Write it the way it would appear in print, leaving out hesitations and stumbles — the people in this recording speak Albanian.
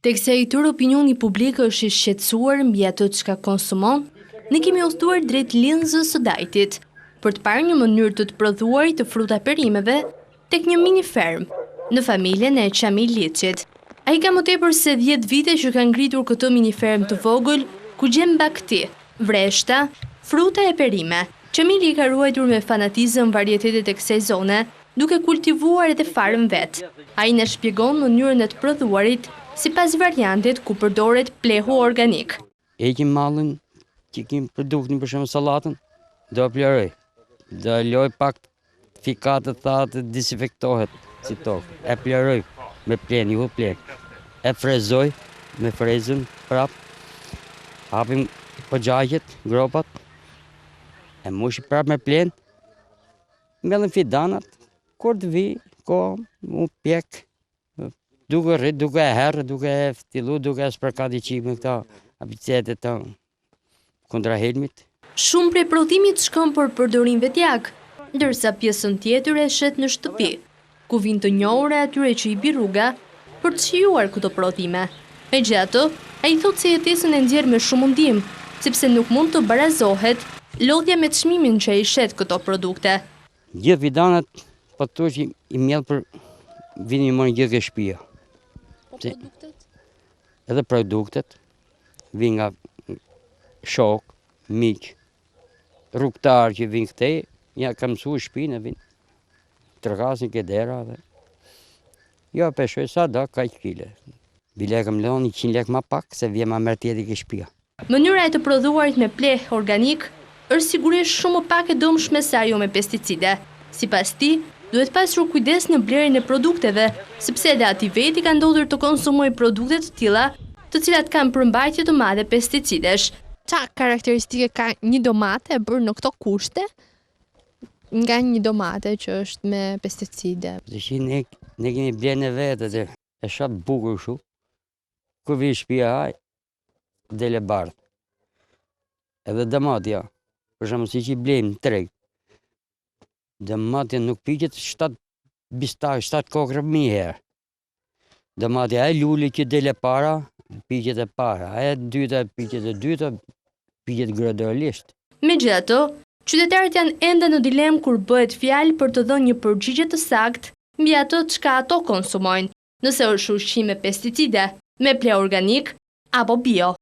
Teksa i tërë opinioni publik është i shqetësuar mbi ato çka konsumon, ne kemi udhëtuar drejt Linzës së Dajtit për të parë një mënyrë të prodhuarit të fruta perimeve tek një mini ferm në familjen e Qamil Liçit. Ai ka më tepër se 10 vite që ka ngritur këtë mini ferm të vogël ku gjen bakti, vreshta, fruta e perime. Qamili ka ruajtur me fanatizëm varietetet e kësaj zone, duke kultivuar edhe farën vet. Ai na shpjegon mënyrën e të prodhuarit sipas variantit ku përdoret plehu organik. Heqim mallin që kemi produktin për shembull sallatën, do e plëroj. Do loj pak fikat të dezinfektohet si tokë. E plëroj me plen, ju plen. E frezoj me frezën prap. Hapim poxhaqet, gropat. E mushi prap me plen. Mbellën fidanat, kur të vi, mu pjek. Duke rrit, duke e herë, duke e ftilu, duke e spërkati qime këta apicetet të kundra helmit. Shumë prej prodhimit shkon për përdorim vetjak, ndërsa pjesën tjetër e shet në shtëpi, ku vijnë të njohura atyre që i bi rruga për të shijuar këto prodhime. Megjithatë, ai thotë se jetesën e nxjerr me shumë ndim, sepse nuk mund të barazohet lodhja me çmimin që i shet këto produkte. Gjithë vidanat, po të që i mjell për vini më një gjithë e shpia. Edhe produktet, vinë nga shok, miq, rrugtar që vinë këtej, ja kam mësu shpinë, vinë, tërkasin ke dera dhe jo peshoj sa da, ka i kile. Bile kam lënë 100 lek ma pak, se vje ma mërë tjeti ke shpia. Mënyra e të prodhuarit me pleh organik është sigurisht shumë më pak e dëmshme se ajo me pesticide. Sipas tij, duhet pasur kujdes në blerjen e produkteve, sepse edhe ati veti ka ndodhur të konsumojë produkte të tilla, të cilat kanë përmbajtje të madhe pesticidesh. Çfarë karakteristike ka një domate e bërë në këto kushte nga një domate që është me pesticide? Ne kemi blenë vetë dhe e shap bukur shumë. Kur vi shtëpia haj, dele bardh. Edhe domatja, për shembull si që i blejmë në treg. Domatja nuk piqet 7 kokra mi herë. Domatja e luli që dele para, piqet e para. E dyta, piqet e dyta, piqet gradualisht. Megjithatë, qytetarët janë ende në dilemë kur bëhet fjalë për të dhënë një përgjigje të saktë mbi ato çka ato konsumojnë, nëse është ushqim me pesticide, me pleh organik apo bio.